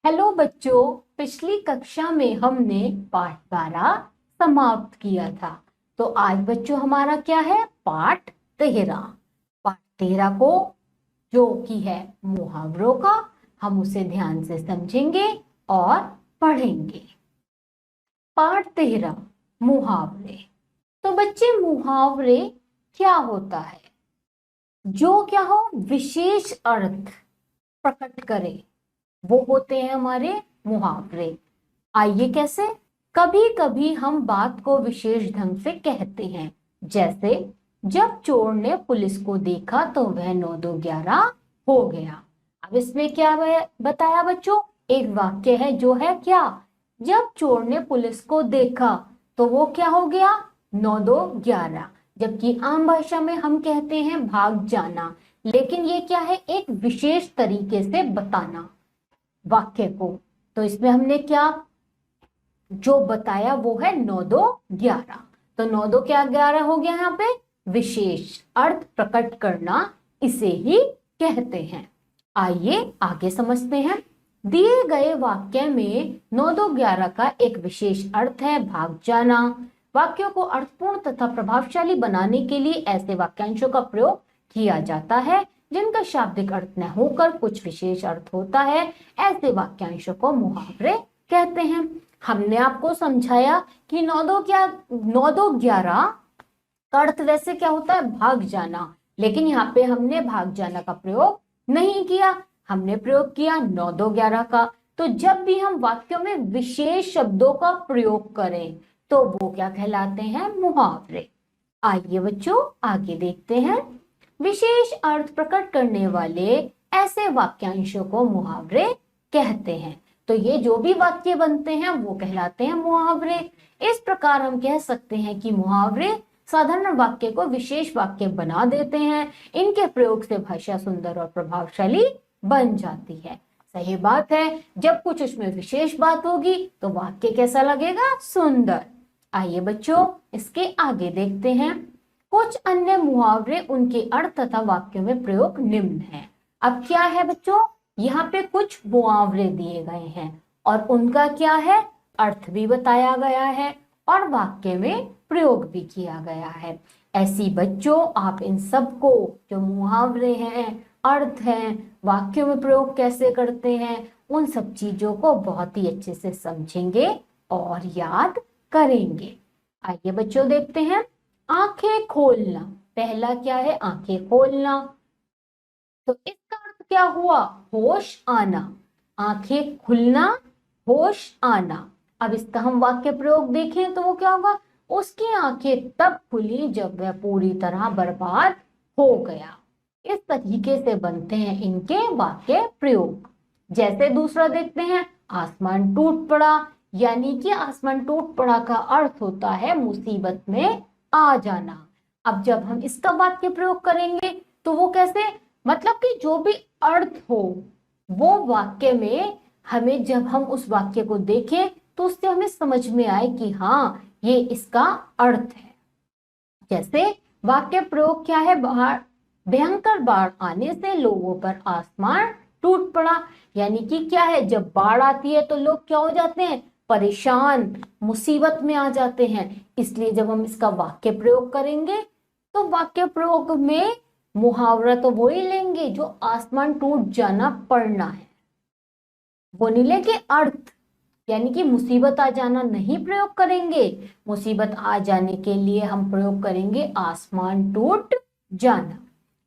Hello बच्चों, पिछली कक्षा में हमने पाठ 12 समाप्त किया था। तो आज बच्चों हमारा क्या है? पाठ 13। पाठ 13 को जो कि है मुहावरों का, हम उसे ध्यान से समझेंगे और पढ़ेंगे। पाठ 13 मुहावरे। तो बच्चे मुहावरे क्या होता है? जो क्या हो विशेष अर्थ प्रकट करे, वो होते हैं हमारे मुहावरे। आइए कैसे? कभी कभी हम बात को विशेष ढंग से कहते हैं, जैसे जब चोर ने पुलिस को देखा तो वह 9-2-11 हो गया। अब इसमें क्या बताया बच्चों? एक वाक्य है जो है क्या? जब चोर ने पुलिस को देखा तो वो क्या हो गया? 9-2-11। जबकि आम भाषा में हम कहते हैं भाग जाना, लेकिन ये क्या है? एक विशेष तरीके से बताना वाक्य को। तो इसमें हमने क्या जो बताया वो है 9-2-11। तो 9-2-11 हो गया यहाँ पे विशेष अर्थ प्रकट करना, इसे ही कहते हैं। आइए आगे समझते हैं। दिए गए वाक्य में 9-2-11 का एक विशेष अर्थ है भाग जाना। वाक्यों को अर्थपूर्ण तथा प्रभावशाली बनाने के लिए ऐसे वाक्यांशों का प्रयोग किया जाता है जिनका शाब्दिक अर्थ न होकर कुछ विशेष अर्थ होता है। ऐसे वाक्यांशों को मुहावरे कहते हैं। हमने आपको समझाया कि 9-2-11 का अर्थ वैसे क्या होता है? भाग जाना, लेकिन यहाँ पे हमने भाग जाना का प्रयोग नहीं किया, हमने प्रयोग किया 9-2-11 का। तो जब भी हम वाक्यों में विशेष शब्दों का प्रयोग करें तो वो क्या कहलाते हैं? मुहावरे। आइए बच्चों आगे देखते हैं। विशेष अर्थ प्रकट करने वाले ऐसे वाक्यांशों को मुहावरे कहते हैं। तो ये जो भी वाक्य बनते हैं वो कहलाते हैं मुहावरे। इस प्रकार हम कह सकते हैं कि मुहावरे साधारण वाक्य को विशेष वाक्य बना देते हैं। इनके प्रयोग से भाषा सुंदर और प्रभावशाली बन जाती है। सही बात है, जब कुछ उसमें विशेष बात होगी तो वाक्य कैसा लगेगा? सुंदर। आइए बच्चों इसके आगे देखते हैं। कुछ अन्य मुहावरे उनके अर्थ तथा वाक्यों में प्रयोग निम्न है। अब क्या है बच्चों? यहाँ पे कुछ मुहावरे दिए गए हैं और उनका क्या है? अर्थ भी बताया गया है और वाक्य में प्रयोग भी किया गया है। ऐसी बच्चों आप इन सबको, जो मुहावरे हैं, अर्थ हैं, वाक्यों में प्रयोग कैसे करते हैं, उन सब चीजों को बहुत ही अच्छे से समझेंगे और याद करेंगे। आइए बच्चों देखते हैं। आंखें खोलना, पहला क्या है? आंखें खोलना। तो इसका अर्थ क्या हुआ? होश आना। आंखें खुलना, होश आना। अब इसका हम वाक्य प्रयोग देखें तो वो क्या होगा? उसकी आंखें तब खुली जब वह पूरी तरह बर्बाद हो गया। इस तरीके से बनते हैं इनके वाक्य प्रयोग। जैसे दूसरा देखते हैं, आसमान टूट पड़ा। यानी कि आसमान टूट पड़ा का अर्थ होता है मुसीबत में आ जाना। अब जब हम इसका वाक्य प्रयोग करेंगे तो वो कैसे? मतलब कि जो भी अर्थ हो वो वाक्य में, हमें जब हम उस वाक्य को देखें तो उससे हमें समझ में आए कि हाँ ये इसका अर्थ है। जैसे वाक्य प्रयोग क्या है? बाहर भयंकर बाढ़ आने से लोगों पर आसमान टूट पड़ा। यानी कि क्या है? जब बाढ़ आती है तो लोग क्या हो जाते हैं? परेशान, मुसीबत में आ जाते हैं। इसलिए जब हम इसका वाक्य प्रयोग करेंगे तो वाक्य प्रयोग में मुहावरा तो वो ही लेंगे जो आसमान टूट जाना पड़ना है, वो नहीं लेंगे अर्थ। यानी कि मुसीबत आ जाना नहीं प्रयोग करेंगे, मुसीबत आ जाने के लिए हम प्रयोग करेंगे आसमान टूट जाना।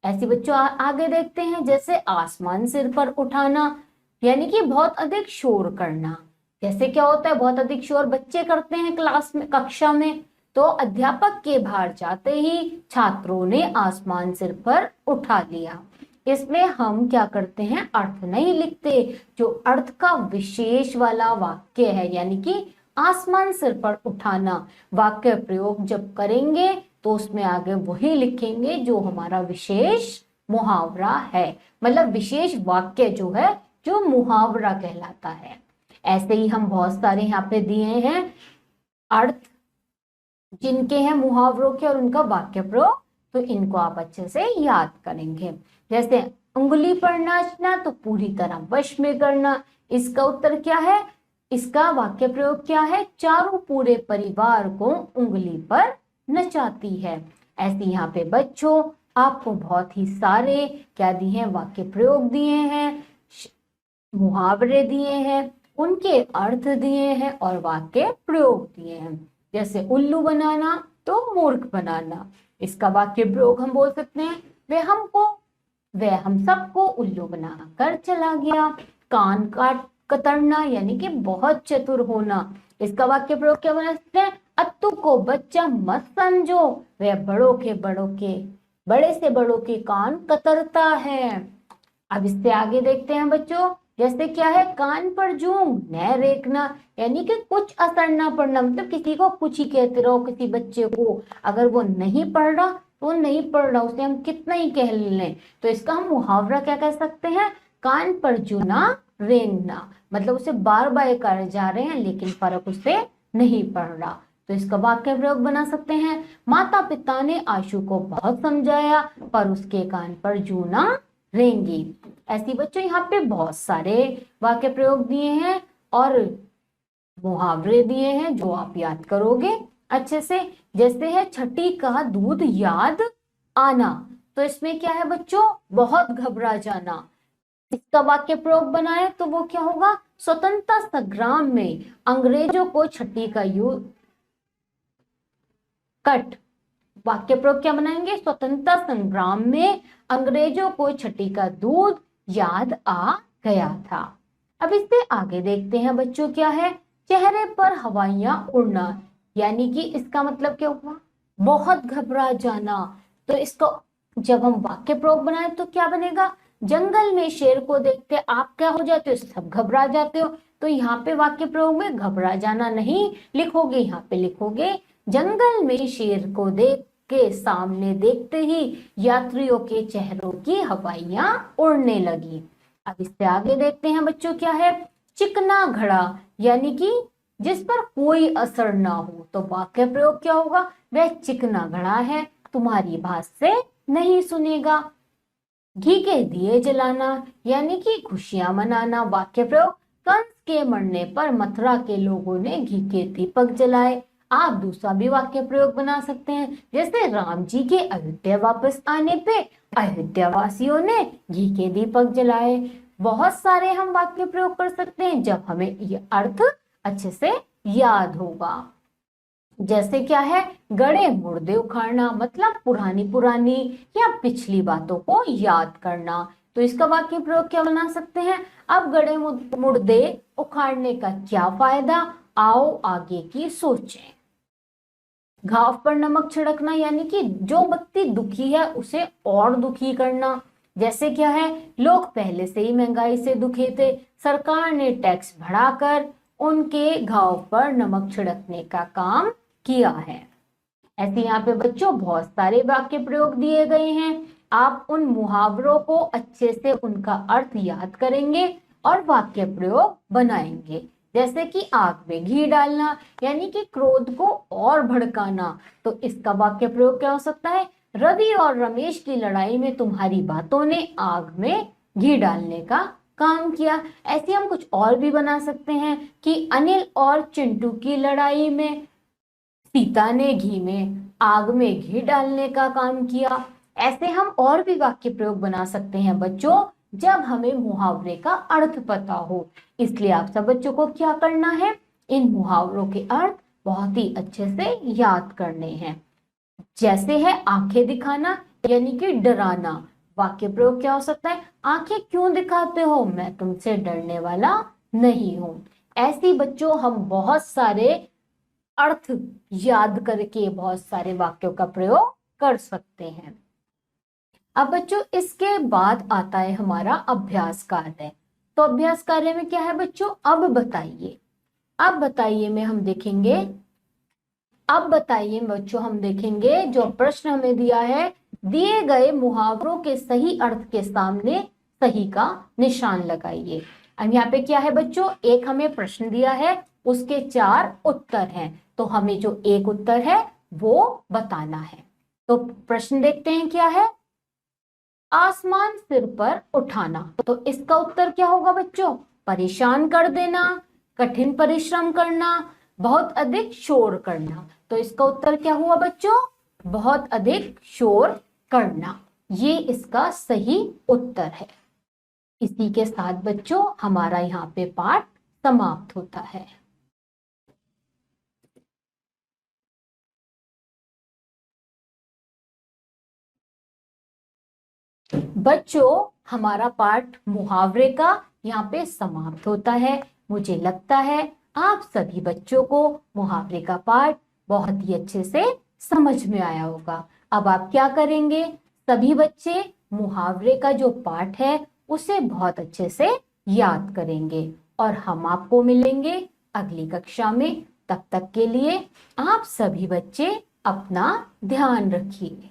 ऐसे बच्चों आगे देखते हैं। जैसे आसमान सिर पर उठाना, यानी कि बहुत अधिक शोर करना। जैसे क्या होता है? बहुत अधिक शोर बच्चे करते हैं क्लास में, कक्षा में। तो अध्यापक के बाहर जाते ही छात्रों ने आसमान सिर पर उठा लिया। इसमें हम क्या करते हैं? अर्थ नहीं लिखते। जो अर्थ का विशेष वाला वाक्य है, यानी कि आसमान सिर पर उठाना, वाक्य प्रयोग जब करेंगे तो उसमें आगे वही लिखेंगे जो हमारा विशेष मुहावरा है। मतलब विशेष वाक्य जो है, जो मुहावरा कहलाता है। ऐसे ही हम बहुत सारे यहाँ पे दिए हैं अर्थ जिनके हैं मुहावरों के और उनका वाक्य प्रयोग, तो इनको आप अच्छे से याद करेंगे। जैसे उंगली पर नाचना तो पूरी तरह वश में करना। इसका उत्तर क्या है? इसका वाक्य प्रयोग क्या है? चारों पूरे परिवार को उंगली पर नचाती है। ऐसे यहाँ पे बच्चों आपको बहुत ही सारे क्या दिए हैं? वाक्य प्रयोग दिए हैं, मुहावरे दिए हैं, उनके अर्थ दिए हैं और वाक्य प्रयोग दिए हैं। जैसे उल्लू बनाना तो मूर्ख बनाना, इसका वाक्य प्रयोग हम बोल सकते हैं वह हम सबको उल्लू बनाकर चला गया। कान काट कतरना यानी कि बहुत चतुर होना, इसका वाक्य प्रयोग क्या बना सकते हैं? अत्तू को बच्चा मत समझो, वह बड़े से बड़ों के कान कतरता है। अब इससे आगे देखते हैं बच्चों, जैसे क्या है? कान पर जूं न रेखना, यानी कि कुछ असर ना पड़ना, मतलब किसी को कुछ ही कहते रहो। किसी बच्चे को अगर वो नहीं पढ़ रहा तो वो नहीं पढ़ रहा, उसे हम कितना ही कह लें, तो इसका हम मुहावरा क्या कह सकते हैं? कान पर जूं ना रेंगना, मतलब उसे बार बार कर जा रहे हैं लेकिन फर्क उसे नहीं पड़ रहा, तो इसका वाक्य प्रयोग बना सकते हैं। माता पिता ने आशु को बहुत समझाया पर उसके कान पर जूं ना रेंगी। ऐसी बच्चों यहाँ पे बहुत सारे वाक्य प्रयोग दिए हैं और मुहावरे दिए हैं जो आप याद करोगे अच्छे से। जैसे है छठी का दूध याद आना, तो इसमें क्या है बच्चों? बहुत घबरा जाना। इसका वाक्य प्रयोग बनाए तो वो क्या होगा? स्वतंत्रता संग्राम में अंग्रेजों को छठी का युद्ध कट, वाक्य प्रयोग क्या बनाएंगे? स्वतंत्रता संग्राम में अंग्रेजों को छठी का दूध याद आ गया था। अब इससे आगे देखते हैं बच्चों क्या है? चेहरे पर हवाइयां उड़ना, यानी कि इसका मतलब क्या हुआ? बहुत घबरा जाना। तो इसको जब हम वाक्य प्रयोग बनाए तो क्या बनेगा? जंगल में शेर को देखते आप क्या हो जाते हो? सब घबरा जाते हो। तो यहाँ पे वाक्य प्रयोग में घबरा जाना नहीं लिखोगे, यहाँ पे लिखोगे जंगल में शेर को देख के सामने देखते ही यात्रियों के चेहरों की हवाइयां उड़ने लगी। अब इससे आगे देखते हैं बच्चों क्या है? चिकना घड़ा, यानी कि जिस पर कोई असर ना हो, तो वाक्य प्रयोग क्या होगा? वह चिकना घड़ा है, तुम्हारी बात से नहीं सुनेगा। घी के दिए जलाना, यानी कि खुशियां मनाना, वाक्य प्रयोग कंस के मरने पर मथुरा के लोगों ने घी के दीपक जलाए। आप दूसरा भी वाक्य प्रयोग बना सकते हैं, जैसे राम जी के अयोध्या वापस आने पे अयोध्या वासियों ने घी के दीपक जलाए। बहुत सारे हम वाक्य प्रयोग कर सकते हैं जब हमें ये अर्थ अच्छे से याद होगा। जैसे क्या है? गड़े मुर्दे उखाड़ना, मतलब पुरानी या पिछली बातों को याद करना, तो इसका वाक्य प्रयोग क्या बना सकते हैं? अब गड़े मुर्दे उखाड़ने का क्या फायदा, आओ आगे की सोचें। घाव पर नमक छिड़कना, यानी कि जो व्यक्ति दुखी है उसे और दुखी करना। जैसे क्या है? लोग पहले से ही महंगाई से दुखी थे, सरकार ने टैक्स बढ़ाकर उनके घाव पर नमक छिड़कने का काम किया है। ऐसे यहाँ पे बच्चों बहुत सारे वाक्य प्रयोग दिए गए हैं। आप उन मुहावरों को अच्छे से उनका अर्थ याद करेंगे और वाक्य प्रयोग बनाएंगे। जैसे कि आग में घी डालना, यानी कि क्रोध को और भड़काना, तो इसका वाक्य प्रयोग क्या हो सकता है? रवि और रमेश की लड़ाई में तुम्हारी बातों ने आग में घी डालने का काम किया। ऐसे हम कुछ और भी बना सकते हैं कि अनिल और चिंटू की लड़ाई में सीता ने आग में घी डालने का काम किया। ऐसे हम और भी वाक्य प्रयोग बना सकते हैं बच्चों जब हमें मुहावरे का अर्थ पता हो। इसलिए आप सब बच्चों को क्या करना है? इन मुहावरों के अर्थ बहुत ही अच्छे से याद करने हैं। जैसे है आंखें दिखाना, यानी कि डराना, वाक्य प्रयोग क्या हो सकता है? आंखें क्यों दिखाते हो? मैं तुमसे डरने वाला नहीं हूं। ऐसी बच्चों हम बहुत सारे अर्थ याद करके बहुत सारे वाक्यों का प्रयोग कर सकते हैं। अब बच्चों इसके बाद आता है हमारा अभ्यास कार्य। तो अभ्यास कार्य में क्या है बच्चों? अब बताइए में हम देखेंगे। अब बताइए बच्चों हम देखेंगे जो प्रश्न हमें दिया है, दिए गए मुहावरों के सही अर्थ के सामने सही का निशान लगाइए। अब यहाँ पे क्या है बच्चों? एक हमें प्रश्न दिया है, उसके 4 उत्तर हैं, तो हमें जो एक उत्तर है वो बताना है। तो प्रश्न देखते हैं क्या है। आसमान सिर पर उठाना। तो इसका उत्तर क्या होगा बच्चों? परेशान कर देना, कठिन परिश्रम करना, बहुत अधिक शोर करना। तो इसका उत्तर क्या हुआ बच्चों? बहुत अधिक शोर करना। ये इसका सही उत्तर है। इसी के साथ बच्चों हमारा यहाँ पे पाठ समाप्त होता है। बच्चों हमारा पाठ मुहावरे का यहाँ पे समाप्त होता है। मुझे लगता है आप सभी बच्चों को मुहावरे का पाठ बहुत ही अच्छे से समझ में आया होगा। अब आप क्या करेंगे? सभी बच्चे मुहावरे का जो पाठ है उसे बहुत अच्छे से याद करेंगे और हम आपको मिलेंगे अगली कक्षा में। तब तक के लिए आप सभी बच्चे अपना ध्यान रखिए।